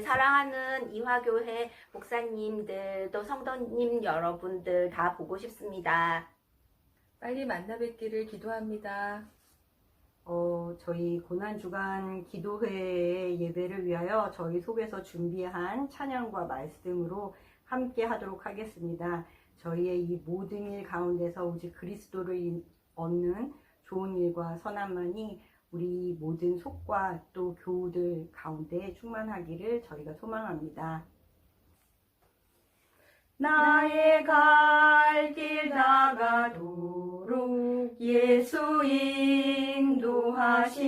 사랑하는 이화교회 목사님들 또 성도님 여러분들 다 보고 싶습니다. 빨리 만나 뵙기를 기도합니다. 저희 고난주간 기도회 예배를 위하여 저희 속에서 준비한 찬양과 말씀으로 함께 하도록 하겠습니다. 저희의 이 모든 일 가운데서 오직 그리스도를 얻는 좋은 일과 선함만이 우리 모든 속과 또 교우들 가운데 충만하기를 저희가 소망합니다. 나의 갈 길 나가도록 예수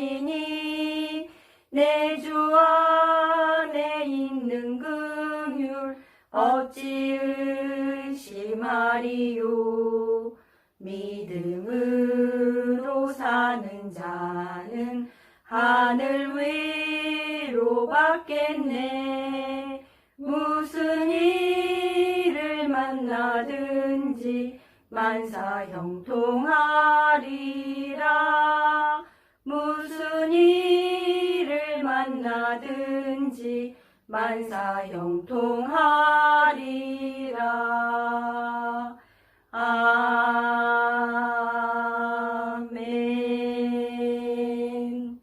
인도하시니 내 주 안에 있는 긍휼 어찌 의심하리요. 믿음으로 사는 자는 하늘 위로 받겠네. 무슨 일을 만나든지 만사 형통하리라. 무슨 일을 만나든지 만사 형통하리라. 아멘.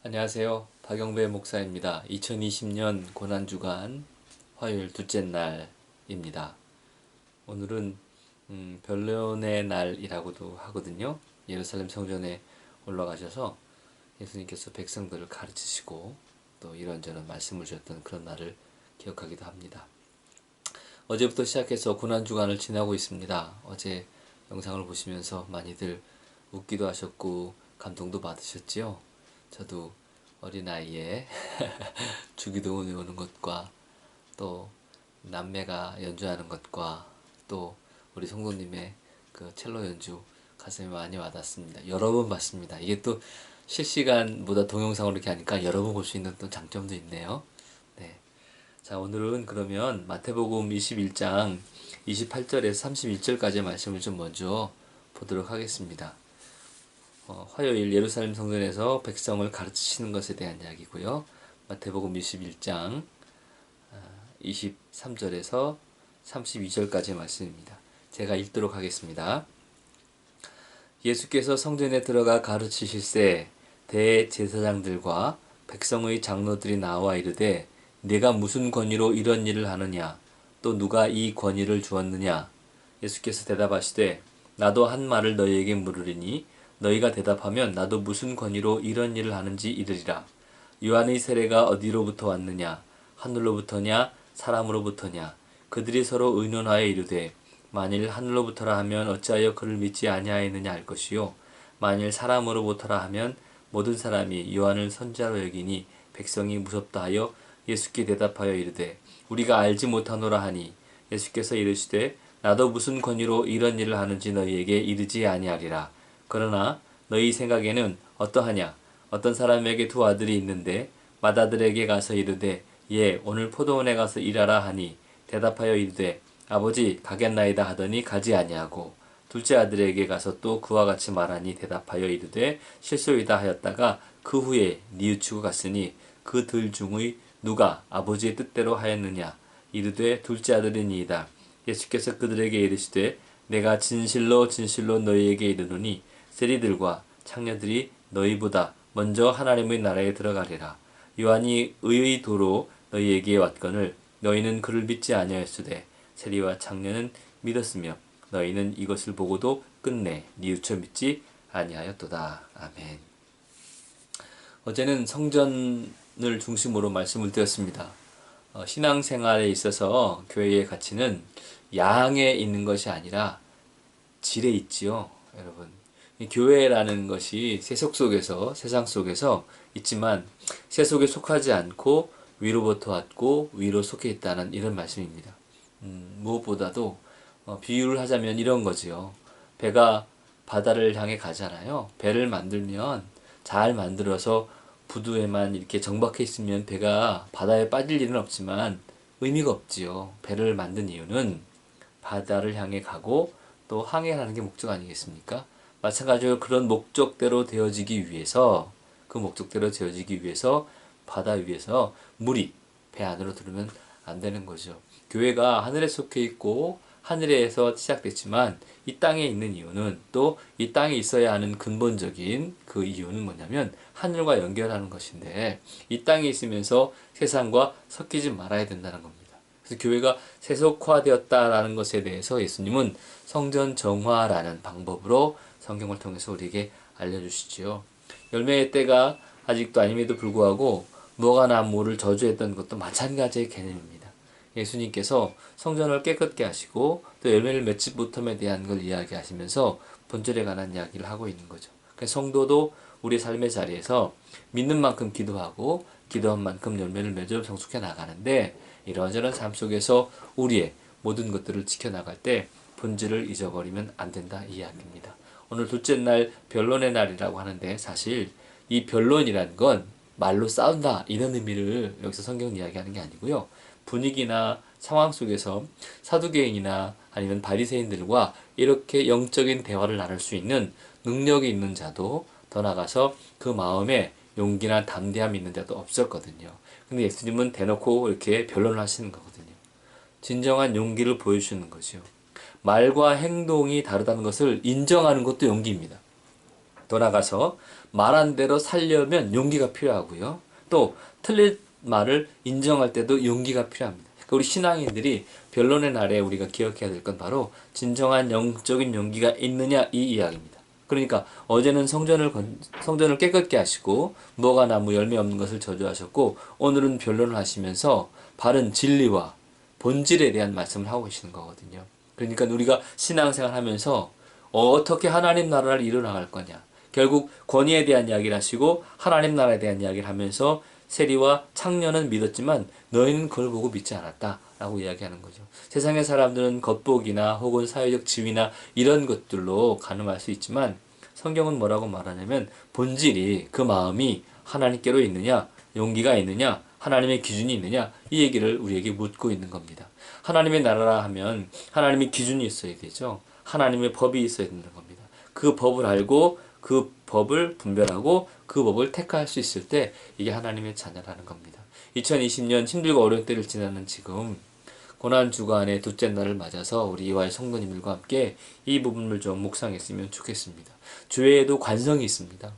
안녕하세요. 박영배 목사입니다. 2020년 고난주간 화요일 둘째 날입니다. 오늘은 변론의 날이라고도 하거든요. 예루살렘 성전에 올라가셔서 예수님께서 백성들을 가르치시고 또 이런저런 말씀을 주셨던 그런 날을 기억하기도 합니다. 어제부터 시작해서 고난주간을 지나고 있습니다. 어제 영상을 보시면서 많이들 웃기도 하셨고 감동도 받으셨지요. 저도 어린아이에 주기도문에 오는 것과 또 남매가 연주하는 것과 또 우리 성도님의 그 첼로 연주 가슴에 많이 와닿습니다. 여러 번 봤습니다. 이게 또 실시간보다 동영상으로 이렇게 하니까 여러 번 볼 수 있는 또 장점도 있네요. 네. 자, 오늘은 그러면 마태복음 21장 28절에서 31절까지의 말씀을 좀 먼저 보도록 하겠습니다. 화요일 예루살렘 성전에서 백성을 가르치시는 것에 대한 이야기고요. 마태복음 21장 23절에서 32절까지의 말씀입니다. 제가 읽도록 하겠습니다. 예수께서 성전에 들어가 가르치실새 대제사장들과 백성의 장로들이 나와 이르되 네가 무슨 권위로 이런 일을 하느냐? 또 누가 이 권위를 주었느냐? 예수께서 대답하시되 나도 한 말을 너희에게 물으리니 너희가 대답하면 나도 무슨 권위로 이런 일을 하는지 이르리라. 요한의 세례가 어디로부터 왔느냐? 하늘로부터냐? 사람으로부터냐? 그들이 서로 의논하여 이르되 만일 하늘로부터라 하면 어찌하여 그를 믿지 아니하였느냐 할 것이요 만일 사람으로부터라 하면 모든 사람이 요한을 선지자로 여기니 백성이 무섭다 하여 예수께 대답하여 이르되 우리가 알지 못하노라 하니 예수께서 이르시되 나도 무슨 권위로 이런 일을 하는지 너희에게 이르지 아니하리라. 그러나 너희 생각에는 어떠하냐? 어떤 사람에게 두 아들이 있는데 맏아들에게 가서 이르되 예 오늘 포도원에 가서 일하라 하니 대답하여 이르되 아버지 가겠나이다 하더니 가지 아니하고 둘째 아들에게 가서 또 그와 같이 말하니 대답하여 이르되 실소이다 하였다가 그 후에 뉘우치고 갔으니 그들 중의 누가 아버지의 뜻대로 하였느냐? 이르되 둘째 아들이니이다. 예수께서 그들에게 이르시되 내가 진실로 진실로 너희에게 이르노니 세리들과 창녀들이 너희보다 먼저 하나님의 나라에 들어가리라. 요한이 의의 도로 너희에게 왔거늘 너희는 그를 믿지 아니하였으되 세리와 창녀는 믿었으며 너희는 이것을 보고도 끝내 뉘우쳐 믿지 아니하였도다. 아멘. 어제는 성전을 중심으로 말씀을 드렸습니다. 신앙생활에 있어서 교회의 가치는 양에 있는 것이 아니라 질에 있지요. 여러분 교회라는 것이 세상 속에서 있지만 세속에 속하지 않고 위로부터 왔고 위로 속해 있다는 이런 말씀입니다. 무엇보다도 비유를 하자면 이런 거지요. 배가 바다를 향해 가잖아요. 배를 만들면 잘 만들어서 부두에만 이렇게 정박해 있으면 배가 바다에 빠질 일은 없지만 의미가 없지요. 배를 만든 이유는 바다를 향해 가고 또 항해하는 게 목적 아니겠습니까? 마찬가지로 그런 목적대로 되어지기 위해서 바다 위에서 물이 배 안으로 들어오면 안 되는 거죠. 교회가 하늘에 속해 있고 하늘에서 시작됐지만 이 땅에 있는 이유는 또 이 땅에 있어야 하는 근본적인 그 이유는 뭐냐면 하늘과 연결하는 것인데 이 땅에 있으면서 세상과 섞이지 말아야 된다는 겁니다. 그래서 교회가 세속화되었다라는 것에 대해서 예수님은 성전 정화라는 방법으로 성경을 통해서 우리에게 알려주시지요. 열매의 때가 아직도 아님에도 불구하고 무화과 나무를 저주했던 것도 마찬가지의 개념입니다. 예수님께서 성전을 깨끗게 하시고 또 열매를 맺지 못함에 대한 걸 이야기하시면서 본절에 관한 이야기를 하고 있는 거죠. 그래서 성도도 우리 삶의 자리에서 믿는 만큼 기도하고 기도한 만큼 열매를 맺어 성숙해 나가는데 이러저런 삶 속에서 우리의 모든 것들을 지켜나갈 때 본질을 잊어버리면 안 된다 이 이야기입니다. 오늘 둘째 날 변론의 날이라고 하는데 사실 이 변론이라는 건 말로 싸운다 이런 의미를 여기서 성경은 이야기하는 게 아니고요. 분위기나 상황 속에서 사두개인이나 아니면 바리새인들과 이렇게 영적인 대화를 나눌 수 있는 능력이 있는 자도 더 나아가서 그 마음에 용기나 담대함이 있는 자도 없었거든요. 근데 예수님은 대놓고 이렇게 변론을 하시는 거거든요. 진정한 용기를 보여주시는 거죠. 말과 행동이 다르다는 것을 인정하는 것도 용기입니다. 돌아가서 말한 대로 살려면 용기가 필요하고요. 또 틀린 말을 인정할 때도 용기가 필요합니다. 그러니까 우리 신앙인들이 변론의 날에 우리가 기억해야 될 건 바로 진정한 영적인 용기가 있느냐 이 이야기입니다. 그러니까 어제는 성전을 깨끗게 하시고 무화과 나무 열매 없는 것을 저주하셨고 오늘은 변론을 하시면서 바른 진리와 본질에 대한 말씀을 하고 계시는 거거든요. 그러니까 우리가 신앙생활 하면서 어떻게 하나님 나라를 이뤄나갈 거냐. 결국 권위에 대한 이야기를 하시고 하나님 나라에 대한 이야기를 하면서 세리와 창녀는 믿었지만 너희는 그걸 보고 믿지 않았다 라고 이야기하는 거죠. 세상의 사람들은 겉보기나 혹은 사회적 지위나 이런 것들로 가늠할 수 있지만 성경은 뭐라고 말하냐면 본질이 그 마음이 하나님께로 있느냐 용기가 있느냐 하나님의 기준이 있느냐 이 얘기를 우리에게 묻고 있는 겁니다. 하나님의 나라라 하면 하나님의 기준이 있어야 되죠. 하나님의 법이 있어야 되는 겁니다. 그 법을 알고 그 법을 분별하고 그 법을 택할 수 있을 때 이게 하나님의 자녀라는 겁니다. 2020년 힘들고 어려운 때를 지나는 지금 고난주간의 둘째 날을 맞아서 우리 이화의 성도님들과 함께 이 부분을 좀 묵상했으면 좋겠습니다. 죄에도 관성이 있습니다.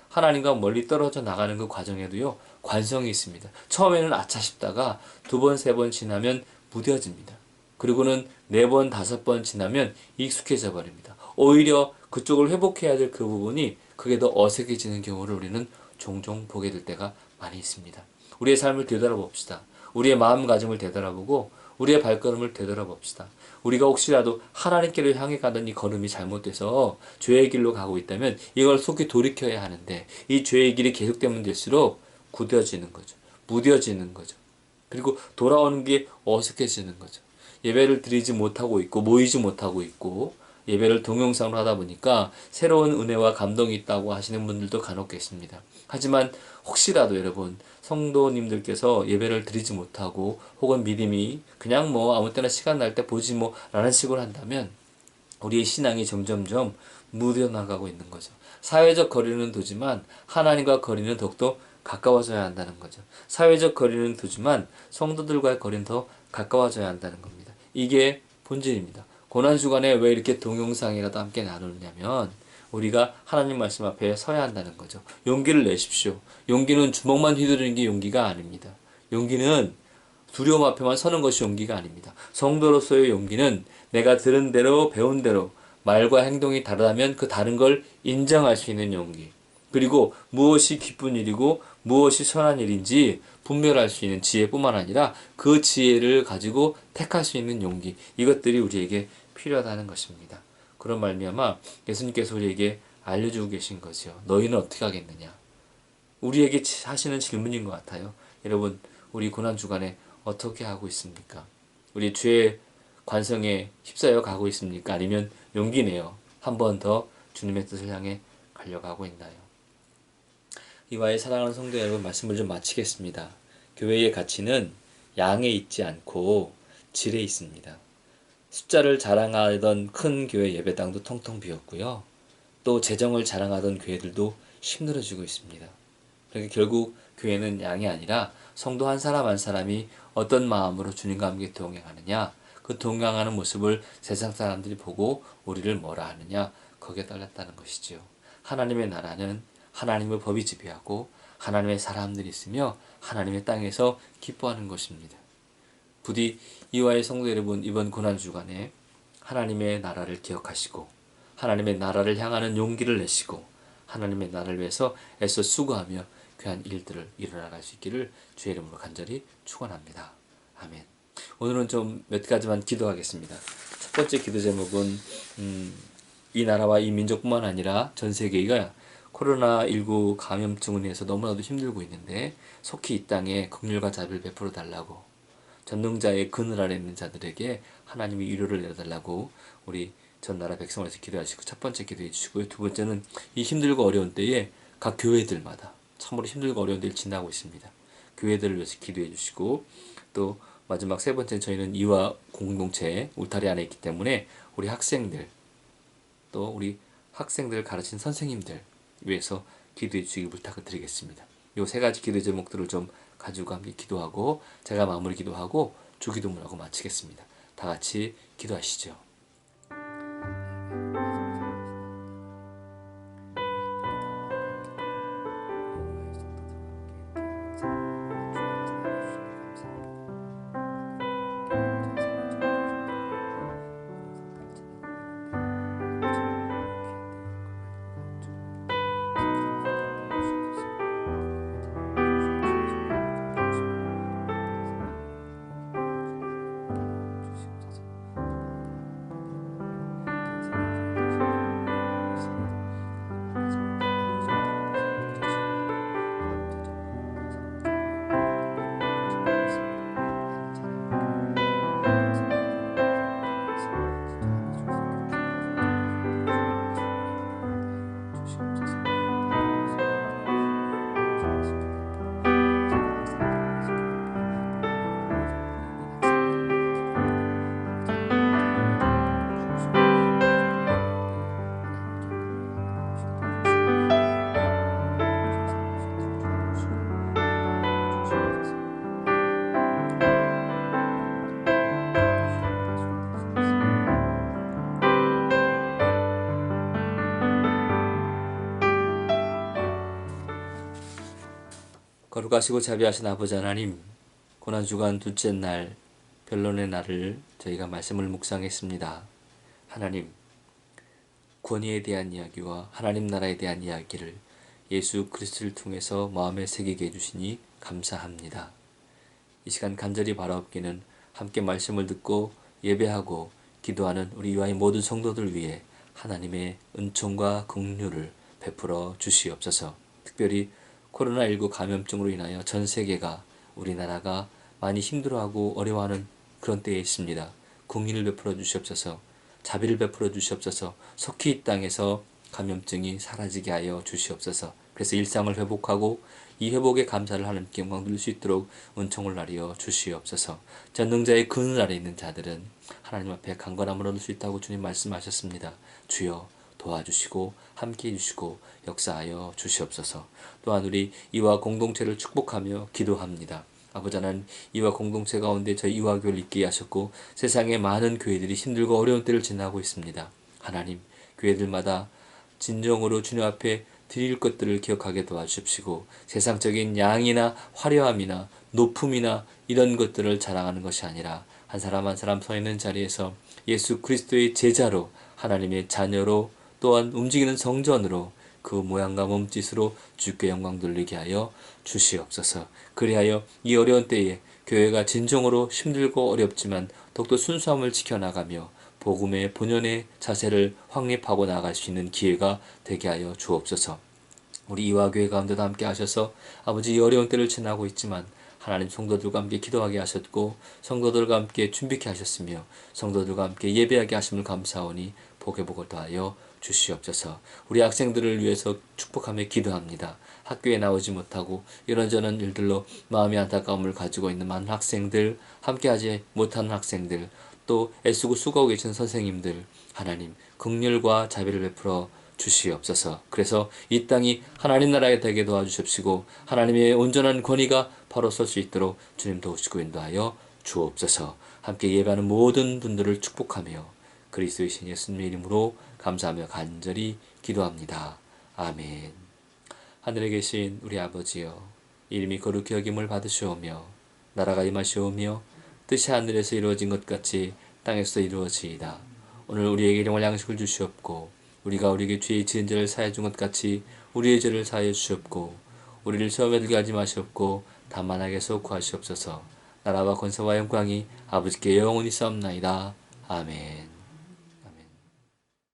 하나님과 멀리 떨어져 나가는 그 과정에도요 관성이 있습니다. 처음에는 아차 싶다가 두 번, 세 번 지나면 무뎌집니다. 그리고는 네 번, 다섯 번 지나면 익숙해져 버립니다. 오히려 그쪽을 회복해야 될 그 부분이 그게 더 어색해지는 경우를 우리는 종종 보게 될 때가 많이 있습니다. 우리의 삶을 되돌아봅시다. 우리의 마음가짐을 되돌아보고 우리의 발걸음을 되돌아봅시다. 우리가 혹시라도 하나님께로 향해 가던 이 걸음이 잘못돼서 죄의 길로 가고 있다면 이걸 속히 돌이켜야 하는데 이 죄의 길이 계속되면 될수록 굳어지는 거죠. 무뎌지는 거죠. 그리고 돌아오는 게 어색해지는 거죠. 예배를 드리지 못하고 있고 모이지 못하고 있고 예배를 동영상으로 하다 보니까 새로운 은혜와 감동이 있다고 하시는 분들도 간혹 계십니다. 하지만 혹시라도 여러분 성도님들께서 예배를 드리지 못하고 혹은 믿음이 그냥 뭐 아무 때나 시간 날 때 보지 뭐 라는 식으로 한다면 우리의 신앙이 점점점 무뎌나가고 있는 거죠. 사회적 거리는 두지만 하나님과 거리는 더욱더 가까워져야 한다는 거죠. 사회적 거리는 두지만 성도들과의 거리는 더 가까워져야 한다는 겁니다. 이게 본질입니다. 고난주간에 왜 이렇게 동영상이라도 함께 나누느냐면 우리가 하나님 말씀 앞에 서야 한다는 거죠. 용기를 내십시오. 용기는 주먹만 휘두르는 게 용기가 아닙니다. 용기는 두려움 앞에만 서는 것이 용기가 아닙니다. 성도로서의 용기는 내가 들은 대로 배운 대로 말과 행동이 다르다면 그 다른 걸 인정할 수 있는 용기. 그리고 무엇이 기쁜 일이고 무엇이 선한 일인지 분별할 수 있는 지혜뿐만 아니라 그 지혜를 가지고 택할 수 있는 용기. 이것들이 우리에게 필요하다는 것입니다. 그런 말미암아 예수님께서 우리에게 알려주고 계신 거죠. 너희는 어떻게 하겠느냐. 우리에게 하시는 질문인 것 같아요. 여러분 우리 고난주간에 어떻게 하고 있습니까? 우리 죄의 관성에 휩싸여 가고 있습니까? 아니면 용기 내어 한 번 더 주님의 뜻을 향해 가려가고 있나요? 이와의 사랑하는 성도 여러분 말씀을 좀 마치겠습니다. 교회의 가치는 양에 있지 않고 질에 있습니다. 숫자를 자랑하던 큰 교회 예배당도 텅텅 비었고요. 또 재정을 자랑하던 교회들도 힘들어지고 있습니다. 그러니까 결국 교회는 양이 아니라 성도 한 사람 한 사람이 어떤 마음으로 주님과 함께 동행하느냐, 그 동행하는 모습을 세상 사람들이 보고 우리를 뭐라 하느냐, 거기에 달렸다는 것이지요. 하나님의 나라는 하나님의 법이 지배하고 하나님의 사람들이 있으며 하나님의 땅에서 기뻐하는 것입니다. 부디 이와의 성도 여러분 이번 고난주간에 하나님의 나라를 기억하시고 하나님의 나라를 향하는 용기를 내시고 하나님의 나라를 위해서 애써 수고하며 귀한 일들을 일어나갈 수 있기를 주의 이름으로 간절히 축원합니다. 아멘. 오늘은 좀 몇 가지만 기도하겠습니다. 첫 번째 기도 제목은 이 나라와 이 민족뿐만 아니라 전 세계가 코로나19 감염증으로 인해서 너무나도 힘들고 있는데 속히 이 땅에 긍휼과 자비를 베풀어 달라고 전능자의 그늘 아래 있는 자들에게 하나님이 위로를 내려달라고 우리 전 나라 백성을 위해서 기도하시고 첫 번째 기도해 주시고요. 두 번째는 이 힘들고 어려운 때에 각 교회들마다 참으로 힘들고 어려운 때를 지나고 있습니다. 교회들을 위해서 기도해 주시고 또 마지막 세 번째는 저희는 이화 공동체 울타리 안에 있기 때문에 우리 학생들 또 우리 학생들을 가르친 선생님들 위해서 기도해 주시기 부탁을 드리겠습니다. 이 세 가지 기도 제목들을 좀 가지고 함께 기도하고 제가 마무리 기도하고 주기도문하고 마치겠습니다. 다 같이 기도하시죠. 거룩하시고 자비하신 아버지 하나님, 고난주간 둘째 날, 변론의 날을 저희가 말씀을 묵상했습니다. 하나님, 권위에 대한 이야기와 하나님 나라에 대한 이야기를 예수 그리스도를 통해서 마음에 새기게 해주시니 감사합니다. 이 시간 간절히 바라옵기는 함께 말씀을 듣고 예배하고 기도하는 우리 이와의 모든 성도들 위해 하나님의 은총과 긍휼을 베풀어 주시옵소서. 특별히 코로나19 감염증으로 인하여 전 세계가, 우리나라가 많이 힘들어하고 어려워하는 그런 때에 있습니다. 긍휼을 베풀어 주시옵소서. 자비를 베풀어 주시옵소서. 속히 이 땅에서 감염증이 사라지게 하여 주시옵소서. 그래서 일상을 회복하고 이 회복에 감사를 하나님께 영광 돌릴 수 있도록 은총을 나리어 주시옵소서. 전능자의 그늘 아래 있는 자들은 하나님 앞에 강건함을 얻을 수 있다고 주님 말씀하셨습니다. 주여 도와주시고 함께해 주시고 역사하여 주시옵소서. 또한 우리 이와 공동체를 축복하며 기도합니다. 아버지 하나님, 이와 공동체 가운데 저희 이화교회를 있게 하셨고 세상의 많은 교회들이 힘들고 어려운 때를 지나고 있습니다. 하나님, 교회들마다 진정으로 주님 앞에 드릴 것들을 기억하게 도와주십시고 세상적인 양이나 화려함이나 높음이나 이런 것들을 자랑하는 것이 아니라 한 사람 한 사람 서 있는 자리에서 예수 그리스도의 제자로, 하나님의 자녀로, 또한 움직이는 성전으로 그 모양과 몸짓으로 주께 영광 돌리게 하여 주시옵소서. 그리하여 이 어려운 때에 교회가 진정으로 힘들고 어렵지만 더욱더 순수함을 지켜나가며 복음의 본연의 자세를 확립하고 나아갈 수 있는 기회가 되게 하여 주옵소서. 우리 이화교회 가운데도 함께 하셔서 아버지 이 어려운 때를 지나고 있지만 하나님 성도들과 함께 기도하게 하셨고 성도들과 함께 준비케 하셨으며 성도들과 함께 예배하게 하심을 감사하오니 복의 복을 더하여 주시옵소서. 우리 학생들을 위해서 축복하며 기도합니다. 학교에 나오지 못하고 이런저런 일들로 마음의 안타까움을 가지고 있는 많은 학생들, 함께하지 못하는 학생들, 또 애쓰고 수고하고 계신 선생님들, 하나님 긍휼과 자비를 베풀어 주시옵소서. 그래서 이 땅이 하나님 나라에 되게 도와주십시고 하나님의 온전한 권위가 바로 설 수 있도록 주님 도우시고 인도하여 주옵소서. 함께 예배하는 모든 분들을 축복하며 그리스도의 신 예수님의 이름으로 감사하며 간절히 기도합니다. 아멘. 하늘에 계신 우리 아버지여, 이름이 거룩히 여김을 받으시오며 나라가 임하시오며 뜻이 하늘에서 이루어진 것 같이 땅에서 이루어지이다. 오늘 우리에게 일용할 양식을 주시옵고 우리가 우리에게 죄의 지은 죄를 사하여 준 것 같이 우리의 죄를 사하여 주시옵고 우리를 시험에 들게 하지 마시옵고 다만 악에서 구하시옵소서. 나라와 권세와 영광이 아버지께 영원히 싸움나이다. 아멘.